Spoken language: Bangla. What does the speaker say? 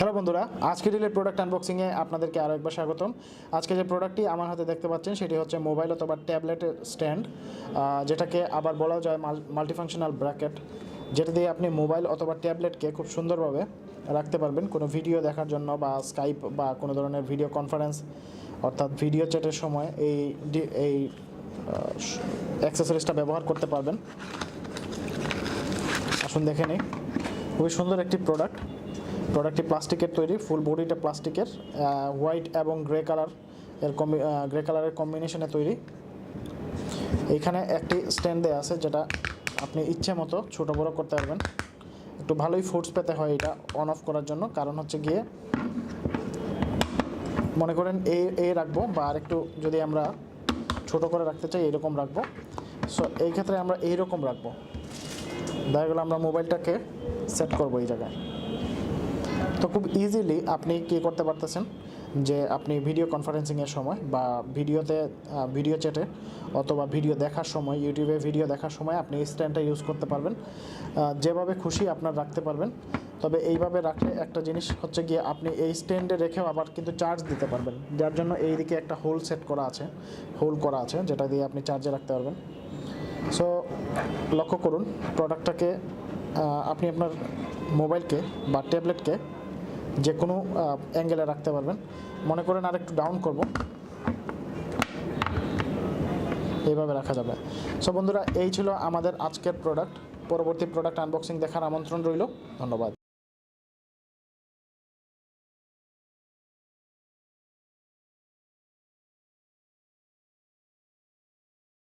হ্যালো বন্ধুরা, আজকে ডিলের প্রোডাক্ট আনবক্সিংয়ে আপনাদেরকে আরও একবার স্বাগতম। আজকে যে প্রোডাক্টটি আমার হাতে দেখতে পাচ্ছেন সেটি হচ্ছে মোবাইল অথবা ট্যাবলেটের স্ট্যান্ড, যেটাকে আবার বলা যায় মাল্টিফাংশনাল ব্র্যাকেট, যেটা দিয়ে আপনি মোবাইল অথবা ট্যাবলেটকে খুব সুন্দরভাবে রাখতে পারবেন কোনো ভিডিও দেখার জন্য বা স্কাইপ বা কোনো ধরনের ভিডিও কনফারেন্স অর্থাৎ ভিডিও চ্যাটের সময় এই অ্যাক্সেসরিজটা ব্যবহার করতে পারবেন। আসুন দেখে নিই। খুবই সুন্দর একটি প্রোডাক্টটি প্লাস্টিকের তৈরি, ফুল বডিটা প্লাস্টিকের, হোয়াইট এবং গ্রে কালারের কম্বিনেশনে তৈরি। এইখানে একটি স্ট্যান্ড দেওয়া আছে যেটা আপনি ইচ্ছে মতো ছোটো বড়ো করতে পারবেন। একটু ভালোই ফোর্স পেতে হয় এটা অন অফ করার জন্য, কারণ হচ্ছে গিয়ে মনে করেন এই রাখবো বা আরেকটু যদি আমরা ছোটো করে রাখতে চাই এরকম রাখবো। সো এই ক্ষেত্রে আমরা এইরকম রাখবো। দেখা গেলো আমরা মোবাইলটাকে সেট করবো এই জায়গায়। তো খুব ইজিলি আপনি কী করতে পারতেছেন যে আপনি ভিডিও কনফারেন্সিংয়ের সময় বা ভিডিও চ্যাটে অথবা ভিডিও দেখার সময়, ইউটিউবে ভিডিও দেখার সময় আপনি এই স্ট্যান্ডটা ইউজ করতে পারবেন, যেভাবে খুশি আপনার রাখতে পারবেন। তবে এইভাবে রাখলে একটা জিনিস হচ্ছে গিয়ে আপনি এই স্ট্যান্ডে রেখেও আবার কিন্তু চার্জ দিতে পারবেন, যার জন্য এই দিকে একটা হোল করা আছে যেটা দিয়ে আপনি চার্জে রাখতে পারবেন। সো লক্ষ্য করুন, প্রোডাক্টটাকে আপনি আপনার মোবাইলকে বা ট্যাবলেটকে যে কোনো অ্যাঙ্গেলে রাখতে পারবেন। মনে করেন আর একটু ডাউন করব, এইভাবে রাখা যাবে। সো বন্ধুরা, এই ছিল আমাদের আজকের প্রোডাক্ট। পরবর্তী প্রোডাক্ট আনবক্সিং দেখার আমন্ত্রণ রইল। ধন্যবাদ।